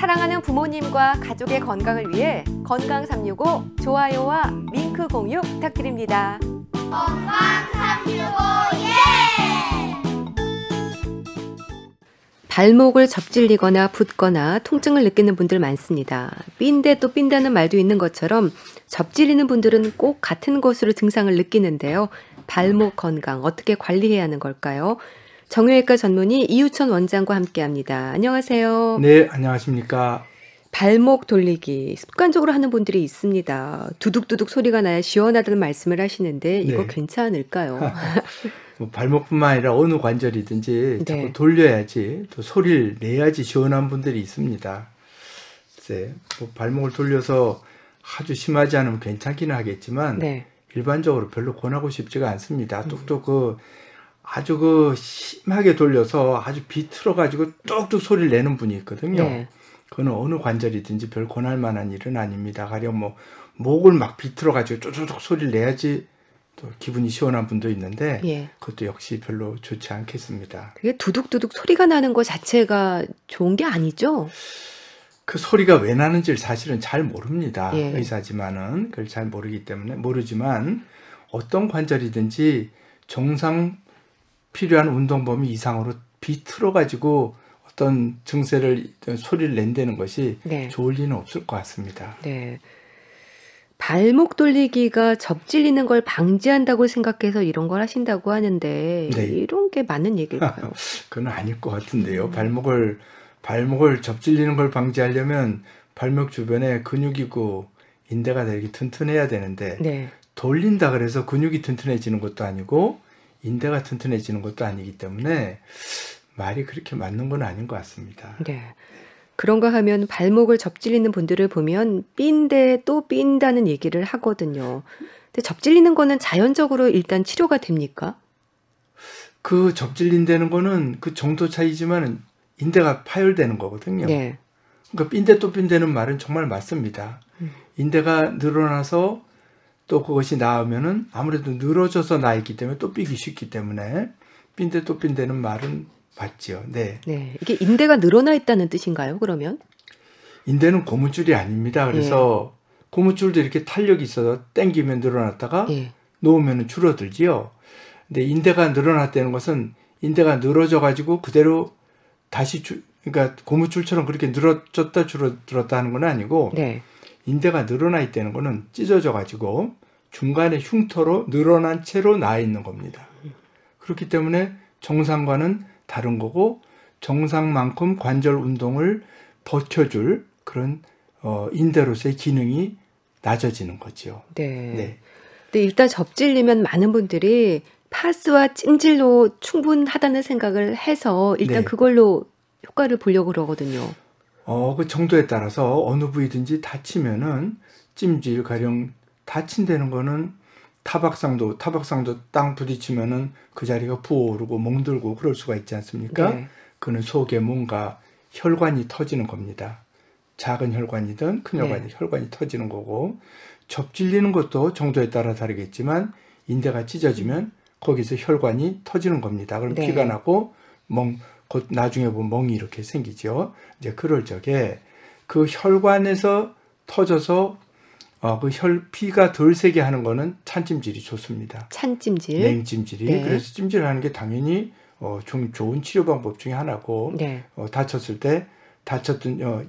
사랑하는 부모님과 가족의 건강을 위해 건강 365 좋아요와 링크 공유 부탁드립니다. 건강 365 예! 발목을 접질리거나 붓거나 통증을 느끼는 분들 많습니다. 삔데 또 삔다는 말도 있는 것처럼 접질리는 분들은 꼭 같은 곳으로 증상을 느끼는데요. 발목 건강 어떻게 관리해야 하는 걸까요? 정형외과 전문의 이유천 원장과 함께합니다. 안녕하세요. 네, 안녕하십니까. 발목 돌리기 습관적으로 하는 분들이 있습니다. 두둑두둑 소리가 나야 시원하다는 말씀을 하시는데 이거 네. 괜찮을까요? 뭐 발목뿐만 아니라 어느 관절이든지 네. 자꾸 돌려야지 또 소리를 내야지 시원한 분들이 있습니다. 글쎄, 뭐 발목을 돌려서 아주 심하지 않으면 괜찮기는 하겠지만 네. 일반적으로 별로 권하고 싶지가 않습니다. 뚝뚝 아주 심하게 돌려서 아주 비틀어가지고 뚝뚝 소리를 내는 분이 있거든요. 네. 그거는 어느 관절이든지 별 권할 만한 일은 아닙니다. 가령 뭐 목을 막 비틀어가지고 쭈쭈쭈 소리를 내야지 또 기분이 시원한 분도 있는데 예. 그것도 역시 별로 좋지 않겠습니다. 그게 두둑두둑 소리가 나는 것 자체가 좋은 게 아니죠? 그 소리가 왜 나는지를 사실은 잘 모릅니다. 예. 의사지만은 그걸 잘 모르기 때문에 모르지만 어떤 관절이든지 정상 필요한 운동 범위 이상으로 비틀어가지고 어떤 증세를 소리를 낸다는 것이 네. 좋을 리는 없을 것 같습니다. 네. 발목 돌리기가 접질리는 걸 방지한다고 생각해서 이런 걸 하신다고 하는데 네. 이런 게 맞는 얘기일까요? 그건 아닐 것 같은데요. 발목을 접질리는 걸 방지하려면 발목 주변에 근육이고 인대가 되게 튼튼해야 되는데 네. 돌린다 그래서 근육이 튼튼해지는 것도 아니고 인대가 튼튼해지는 것도 아니기 때문에 말이 그렇게 맞는 건 아닌 것 같습니다. 네. 그런가 하면 발목을 접질리는 분들을 보면 삔데 또 삔다는 얘기를 하거든요. 근데 접질리는 거는 자연적으로 일단 치료가 됩니까? 그 접질린다는 거는 그 정도 차이지만 인대가 파열되는 거거든요. 네. 그러니까 삔데 또 삔다는 말은 정말 맞습니다. 인대가 늘어나서 또 그것이 나으면은 아무래도 늘어져서 나 있기 때문에 또 삐기 쉽기 때문에 삔데 또 삔다는 말은 맞죠. 네. 네. 이게 인대가 늘어나 있다는 뜻인가요, 그러면? 인대는 고무줄이 아닙니다. 그래서 고무줄도 이렇게 탄력이 있어서 당기면 늘어났다가 예. 놓으면 줄어들지요. 근데 인대가 늘어났다는 것은 인대가 늘어져 가지고 그대로 다시 그러니까 고무줄처럼 그렇게 늘어졌다 줄어들었다 하는 건 아니고 네. 인대가 늘어나 있다는 거는 찢어져 가지고 중간에 흉터로 늘어난 채로 나 있는 겁니다. 그렇기 때문에 정상과는 다른 거고 정상만큼 관절 운동을 버텨줄 그런 인대로서의 기능이 낮아지는 거죠. 네. 네. 근데 일단 접질리면 많은 분들이 파스와 찜질로 충분하다는 생각을 해서 일단 네. 그걸로 효과를 보려고 그러거든요. 그 정도에 따라서 어느 부위든지 다치면은 찜질 가령 다친다는 거는 타박상도 땅 부딪히면은 그 자리가 부어오르고 멍들고 그럴 수가 있지 않습니까? 네. 그는 속에 뭔가 혈관이 터지는 겁니다. 작은 혈관이든 큰 혈관이 네. 혈관이 터지는 거고 접질리는 것도 정도에 따라 다르겠지만 인대가 찢어지면 거기서 혈관이 터지는 겁니다. 그럼 네. 피가 나고 곧 나중에 보면 멍이 이렇게 생기죠. 이제 그럴 적에 그 혈관에서 터져서 피가 덜 새게 하는 거는 찬찜질이 좋습니다. 찬찜질. 냉찜질이. 네. 그래서 찜질하는 게 당연히 좀 좋은 치료 방법 중에 하나고 네. 다쳤을 때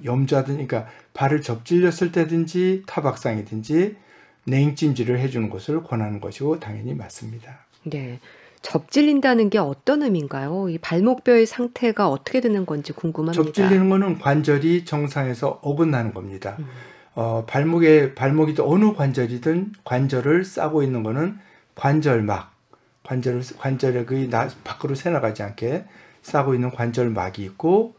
염좌든 그러니까 발을 접질렸을 때든지 타박상이든지 냉찜질을 해주는 것을 권하는 것이고 당연히 맞습니다. 네. 접질린다는 게 어떤 의미인가요? 이 발목뼈의 상태가 어떻게 되는 건지 궁금합니다. 접질리는 거는 관절이 정상에서 어긋나는 겁니다. 발목이 또 어느 관절을 싸고 있는 거는 관절막, 관절의 그 밖으로 새나가지 않게 싸고 있는 관절막이 있고,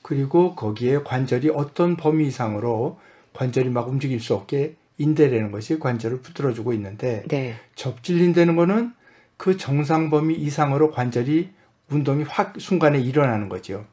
그리고 거기에 관절이 어떤 범위 이상으로 관절이 막 움직일 수 없게 인대라는 것이 관절을 붙들어주고 있는데, 네. 접질린다는 거는 그 정상 범위 이상으로 관절이 운동이 확 순간에 일어나는 거죠.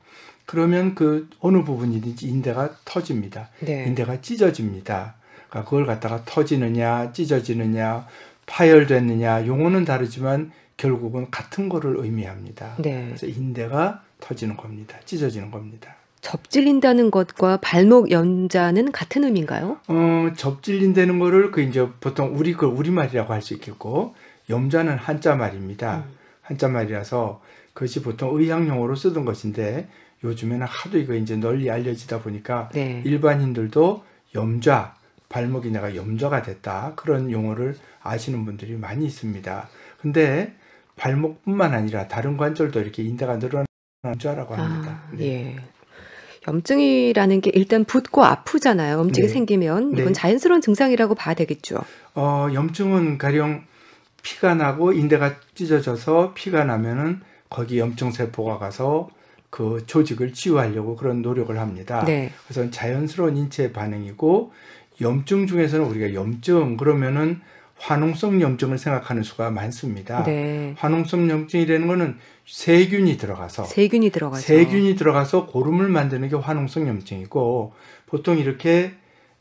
그러면 그 어느 부분이든지 인대가 터집니다. 네. 인대가 찢어집니다. 그러니까 그걸 갖다가 터지느냐, 찢어지느냐, 파열됐느냐, 용어는 다르지만 결국은 같은 거를 의미합니다. 네. 그래서 인대가 터지는 겁니다. 찢어지는 겁니다. 접질린다는 것과 발목 염자는 같은 의미인가요? 접질린다는 거를 그 이제 보통 우리말이라고 할 수 있겠고, 염자는 한자 말입니다. 한자 말이라서 그것이 보통 의학용어로 쓰던 것인데, 요즘에는 하도 이거 이제 널리 알려지다 보니까 네. 일반인들도 염좌, 발목이 내가 염좌가 됐다, 그런 용어를 아시는 분들이 많이 있습니다. 근데 발목뿐만 아니라 다른 관절도 이렇게 인대가 늘어나는 염좌라고 합니다. 네. 예. 염증이라는 게 일단 붓고 아프잖아요. 염증이 네. 생기면 이건 네. 자연스러운 증상이라고 봐야 되겠죠. 염증은 가령 피가 나고 인대가 찢어져서 피가 나면은 거기 염증 세포가 가서 그 조직을 치유하려고 그런 노력을 합니다. 네. 그래서 자연스러운 인체 반응이고, 염증 중에서는 우리가 염증 그러면은 화농성 염증을 생각하는 수가 많습니다. 네. 화농성 염증이라는 거는 세균이 들어가서 세균이 들어가서 고름을 만드는 게 화농성 염증이고, 보통 이렇게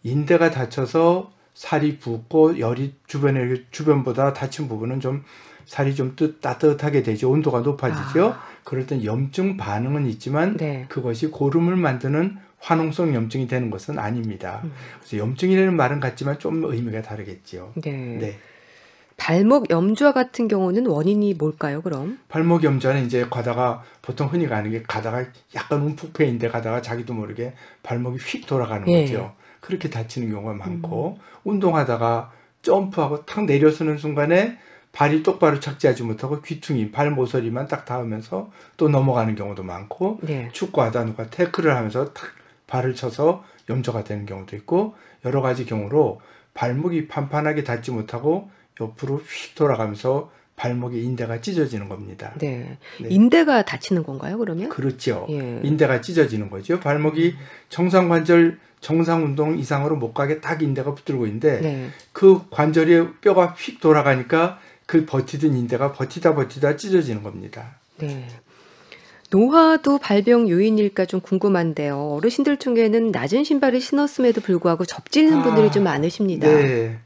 인대가 다쳐서 살이 붓고 열이 주변보다 다친 부분은 좀 살이 좀 따뜻하게 되죠. 온도가 높아지죠. 그럴 땐 염증 반응은 있지만 네. 그것이 고름을 만드는 화농성 염증이 되는 것은 아닙니다. 그래서 염증이라는 말은 같지만 좀 의미가 다르겠지요. 네. 네. 발목 염좌 같은 경우는 원인이 뭘까요, 그럼? 발목 염좌는 이제 가다가 보통 흔히 가는 게 가다가 약간 움푹패인데 가다가 자기도 모르게 발목이 휙 돌아가는 예. 거죠. 그렇게 다치는 경우가 많고, 운동하다가 점프하고 탁 내려서는 순간에 발이 똑바로 착지하지 못하고 귀퉁이, 발 모서리만 딱 닿으면서 또 넘어가는 경우도 많고, 네. 축구하다 누가 태클을 하면서 탁 발을 쳐서 염좌가 되는 경우도 있고, 여러 가지 경우로 발목이 판판하게 닿지 못하고 옆으로 휙 돌아가면서 발목의 인대가 찢어지는 겁니다. 네. 네. 인대가 다치는 건가요, 그러면? 그렇죠. 예. 인대가 찢어지는 거죠. 발목이 정상 관절, 정상 운동 이상으로 못 가게 딱 인대가 붙들고 있는데, 네. 그 관절에 뼈가 휙 돌아가니까 그 버티던 인대가 버티다 찢어지는 겁니다. 네. 노화도 발병 요인일까 좀 궁금한데요. 어르신들 중에는 낮은 신발을 신었음에도 불구하고 접질리는 분들이 좀 많으십니다. 네.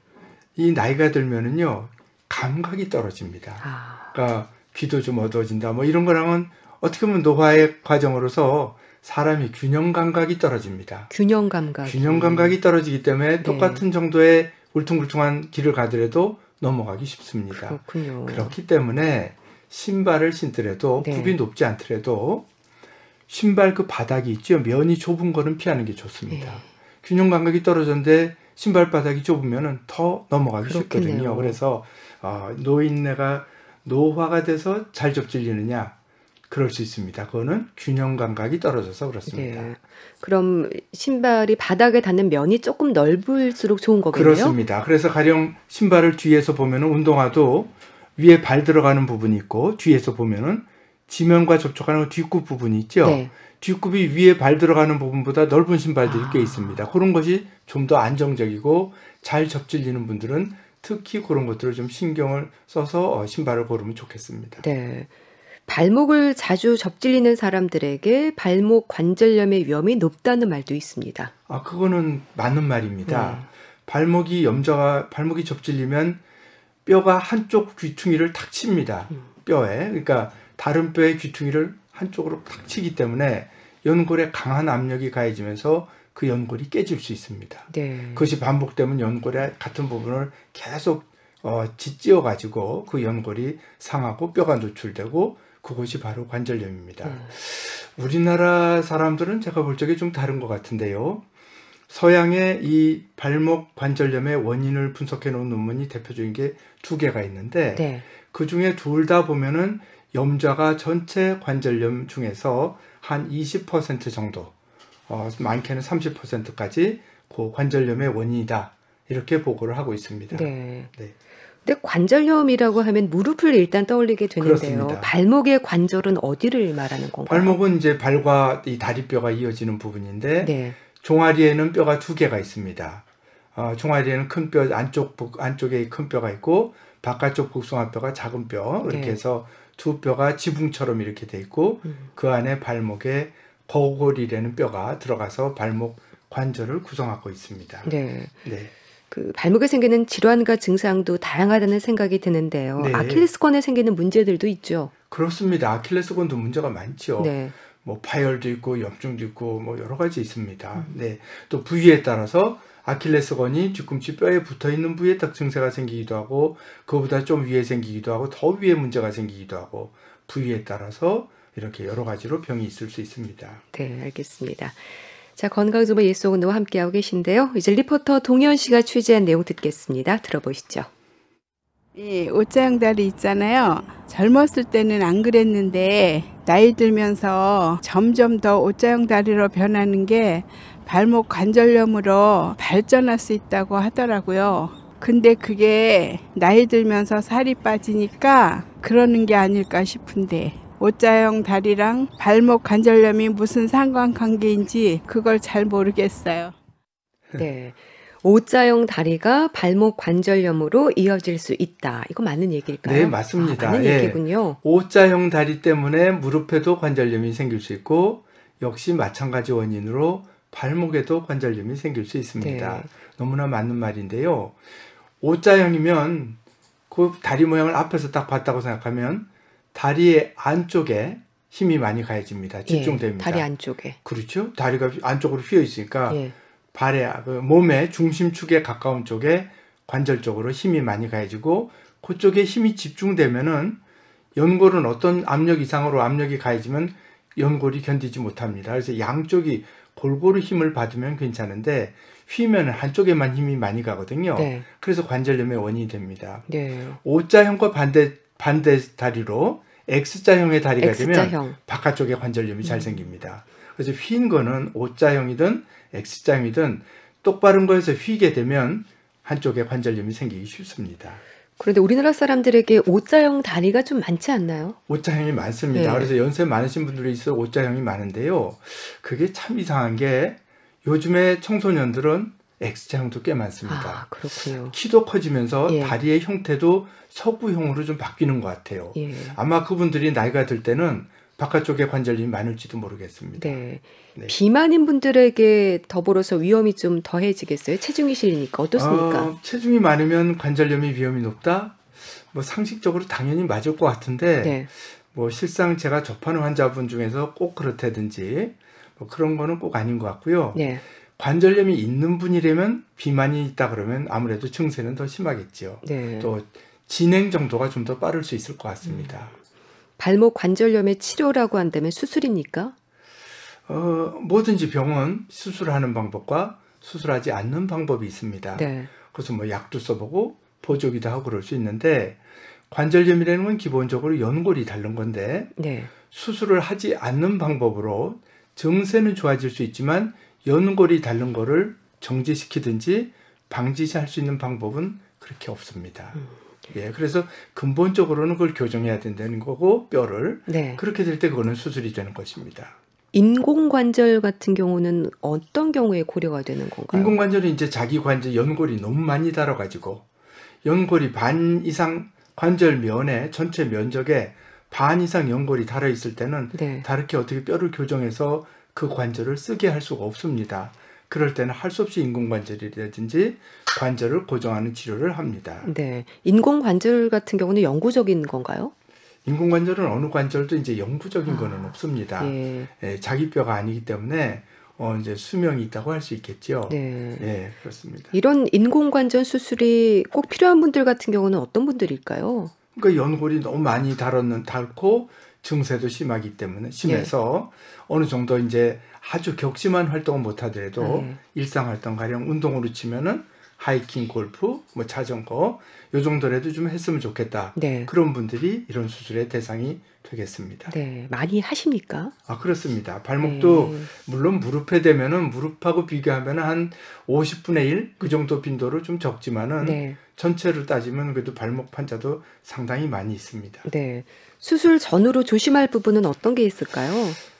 이 나이가 들면은요, 감각이 떨어집니다. 그러니까 귀도 좀 어두워진다, 뭐 이런 거랑은 어떻게 보면 노화의 과정으로서 사람이 균형 감각이 떨어집니다. 균형 감각이 떨어지기 때문에 똑같은 정도의 울퉁불퉁한 길을 가더라도 넘어가기 쉽습니다. 그렇군요. 그렇기 때문에 신발을 신더라도 네. 굽이 높지 않더라도 신발 그 바닥이 있죠. 면이 좁은 거는 피하는 게 좋습니다. 네. 균형 감각이 떨어졌는데 신발 바닥이 좁으면 더 넘어가기 그렇겠네요. 쉽거든요. 그래서 노인네가 노화가 돼서 잘 접질리느냐? 그럴 수 있습니다. 그거는 균형 감각이 떨어져서 그렇습니다. 네. 그럼 신발이 바닥에 닿는 면이 조금 넓을수록 좋은 거겠네요? 그렇습니다. 그래서 가령 신발을 뒤에서 보면은 운동화도 위에 발 들어가는 부분이 있고, 뒤에서 보면은 지면과 접촉하는 뒷굽 부분이 있죠. 네. 뒷굽이 위에 발 들어가는 부분보다 넓은 신발들이 꽤 있습니다. 그런 것이 좀 더 안정적이고 잘 접질리는 분들은 특히 그런 것들을 좀 신경을 써서 신발을 고르면 좋겠습니다. 네. 발목을 자주 접질리는 사람들에게 발목 관절염의 위험이 높다는 말도 있습니다. 그거는 맞는 말입니다. 발목이 접질리면 뼈가 한쪽 귀퉁이를 탁 칩니다. 뼈에. 그러니까 다른 뼈의 귀퉁이를 한쪽으로 탁 치기 때문에 연골에 강한 압력이 가해지면서 그 연골이 깨질 수 있습니다. 네. 그것이 반복되면 연골의 같은 부분을 계속 짓지어 가지고 그 연골이 상하고 뼈가 노출되고, 그것이 바로 관절염입니다. 우리나라 사람들은 제가 볼 적에 좀 다른 것 같은데요. 서양의 이 발목 관절염의 원인을 분석해 놓은 논문이 대표적인 게 2개가 있는데, 네. 그 중에 둘 다 보면은 염좌가 전체 관절염 중에서 한 20% 정도, 많게는 30%까지 그 관절염의 원인이다, 이렇게 보고를 하고 있습니다. 네. 네. 근데 관절염이라고 하면 무릎을 일단 떠올리게 되는데요. 그렇습니다. 발목의 관절은 어디를 말하는 건가요? 발목은 이제 발과 이 다리뼈가 이어지는 부분인데, 네. 종아리에는 뼈가 2개가 있습니다. 종아리에는 큰 뼈, 안쪽에 큰 뼈가 있고, 바깥쪽 복숭아뼈가 작은 뼈, 이렇게 네. 해서 두 뼈가 지붕처럼 이렇게 돼 있고, 그 안에 발목에 거골이라는 뼈가 들어가서 발목 관절을 구성하고 있습니다. 네. 네. 그 발목에 생기는 질환과 증상도 다양하다는 생각이 드는데요. 네. 아킬레스건에 생기는 문제들도 있죠. 그렇습니다. 아킬레스건도 문제가 많죠. 네. 뭐 파열도 있고 염증도 있고 뭐 여러 가지 있습니다. 네. 또 부위에 따라서 아킬레스건이 뒤꿈치 뼈에 붙어 있는 부위에 딱 증세가 생기기도 하고 그거보다 좀 위에 생기기도 하고 더 위에 문제가 생기기도 하고 부위에 따라서 이렇게 여러 가지로 병이 있을 수 있습니다. 네, 알겠습니다. 자, 건강정보 예속은와 함께하고 계신데요. 이제 리포터 동현 씨가 취재한 내용 듣겠습니다. 들어보시죠. 이 옷자형 다리 있잖아요. 젊었을 때는 안 그랬는데 나이 들면서 점점 더 옷자형 다리로 변하는 게 발목 관절염으로 발전할 수 있다고 하더라고요. 근데 그게 나이 들면서 살이 빠지니까 그러는 게 아닐까 싶은데 옷자형 다리랑 발목 관절염이 무슨 상관관계인지 그걸 잘 모르겠어요. 네. O자형 다리가 발목 관절염으로 이어질 수 있다. 이거 맞는 얘기일까요? 네, 맞습니다. 맞는 예. 얘기군요. O자형 다리 때문에 무릎에도 관절염이 생길 수 있고 역시 마찬가지 원인으로 발목에도 관절염이 생길 수 있습니다. 네. 너무나 맞는 말인데요. O자형이면 그 다리 모양을 앞에서 딱 봤다고 생각하면 다리의 안쪽에 힘이 많이 가해집니다. 집중됩니다. 예, 다리 안쪽에. 그렇죠. 다리가 안쪽으로 휘어 있으니까 예. 발의 몸의 중심축에 가까운 쪽에 관절 쪽으로 힘이 많이 가해지고 그쪽에 힘이 집중되면은 연골은 어떤 압력 이상으로 압력이 가해지면 연골이 견디지 못합니다. 그래서 양쪽이 골고루 힘을 받으면 괜찮은데 휘면 한쪽에만 힘이 많이 가거든요. 네. 그래서 관절염의 원인이 됩니다. 네. O자형과 반대 다리로 X자형의 다리가 되면 X자형. 바깥쪽에 관절염이 잘 생깁니다. 그래서 휜 거는 O자형이든 X자형이든 똑바른 거에서 휘게 되면 한쪽에 관절염이 생기기 쉽습니다. 그런데 우리나라 사람들에게 O자형 다리가 좀 많지 않나요? O자형이 많습니다. 네. 그래서 연세 많으신 분들이 있어 O자형이 많은데요. 그게 참 이상한 게 요즘에 청소년들은 X자형도 꽤 많습니다. 아, 그렇군요. 키도 커지면서 예. 다리의 형태도 서구형으로 좀 바뀌는 것 같아요. 예. 아마 그분들이 나이가 들 때는 바깥쪽에 관절염이 많을지도 모르겠습니다. 네. 네. 비만인 분들에게 더불어서 위험이 좀 더해지겠어요? 체중이 실리니까 어떻습니까? 체중이 많으면 관절염의 위험이 높다? 뭐 상식적으로 당연히 맞을 것 같은데 네. 뭐 실상 제가 접하는 환자분 중에서 꼭 그렇다든지 뭐 그런 거는 꼭 아닌 것 같고요. 네. 관절염이 있는 분이라면 비만이 있다 그러면 아무래도 증세는 더 심하겠죠. 네. 또 진행 정도가 좀 더 빠를 수 있을 것 같습니다. 발목 관절염의 치료라고 한다면 수술입니까? 뭐든지 병은 수술하는 방법과 수술하지 않는 방법이 있습니다. 네. 그래서 뭐 약도 써보고 보조기도 하고 그럴 수 있는데 관절염이라는 건 기본적으로 연골이 다른 건데 네. 수술을 하지 않는 방법으로 증세는 좋아질 수 있지만 연골이 다른 거를 정지시키든지 방지할 수 있는 방법은 그렇게 없습니다. 예, 그래서 근본적으로는 그걸 교정해야 된다는 거고 뼈를 네. 그렇게 될 때 그거는 수술이 되는 것입니다. 인공관절 같은 경우는 어떤 경우에 고려가 되는 건가요? 인공관절은 이제 자기 관절 연골이 너무 많이 달아가지고 연골이 반 이상 관절 면에 전체 면적에 반 이상 연골이 달아 있을 때는 네. 다르게 어떻게 뼈를 교정해서 그 관절을 쓰게 할 수가 없습니다. 그럴 때는 할 수 없이 인공관절이라든지 관절을 고정하는 치료를 합니다. 네. 인공관절 같은 경우는 영구적인 건가요? 인공관절은 어느 관절도 이제 영구적인 거는 없습니다. 예. 예, 자기 뼈가 아니기 때문에 이제 수명이 있다고 할 수 있겠죠. 네. 예, 그렇습니다. 이런 인공관절 수술이 꼭 필요한 분들 같은 경우는 어떤 분들일까요? 그러니까 연골이 너무 많이 닳고 증세도 심하기 때문에 심해서 어느 정도 이제 아주 격심한 활동을 못 하더라도 일상 활동 가령 운동으로 치면은 하이킹, 골프, 뭐 자전거 요 정도라도 좀 했으면 좋겠다. 네. 그런 분들이 이런 수술의 대상이 되겠습니다. 네. 많이 하십니까? 아, 그렇습니다. 발목도 네. 물론 무릎에 되면은 무릎하고 비교하면 한 50분의 1 그 정도 빈도로 좀 적지만은 네. 전체로 따지면 그래도 발목 환자도 상당히 많이 있습니다. 네. 수술 전후로 조심할 부분은 어떤 게 있을까요?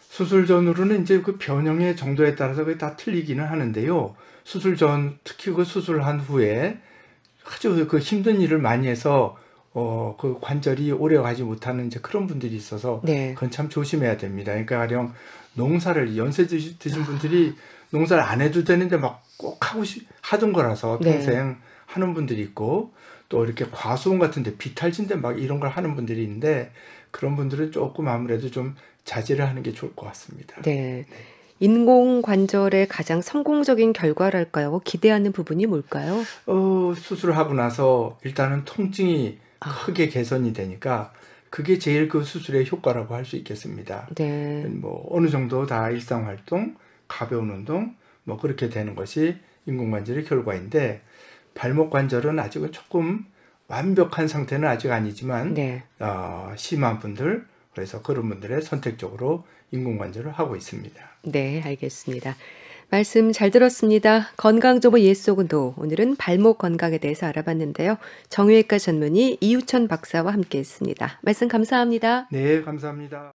수술 전후로는 이제 그 변형의 정도에 따라서 그게 다 틀리기는 하는데요. 수술 전, 특히 그 수술한 후에 아주 그 힘든 일을 많이 해서 그 관절이 오래 가지 못하는 이제 그런 분들이 있어서 네. 그건 참 조심해야 됩니다. 그러니까 가령 농사를 연세 드신 분들이 농사를 안 해도 되는데 막 꼭 하던 거라서 평생 하는 분들이 있고 또 이렇게 과수원 같은데 비탈진데 막 이런 걸 하는 분들이 있는데 그런 분들은 조금 아무래도 좀 자제를 하는 게 좋을 것 같습니다. 네. 인공관절의 가장 성공적인 결과랄까요? 기대하는 부분이 뭘까요? 수술을 하고 나서 일단은 통증이 크게 개선이 되니까 그게 제일 그 수술의 효과라고 할 수 있겠습니다. 네. 뭐 어느 정도 다 일상활동, 가벼운 운동 뭐 그렇게 되는 것이 인공관절의 결과인데 발목 관절은 아직은 조금 완벽한 상태는 아직 아니지만 네. 심한 분들 그래서 그런 분들의 선택적으로 인공관절을 하고 있습니다. 네, 알겠습니다. 말씀 잘 들었습니다. 건강정보 옛소근도 오늘은 발목 건강에 대해서 알아봤는데요. 정형외과 전문의 이유천 박사와 함께했습니다. 말씀 감사합니다. 네, 감사합니다.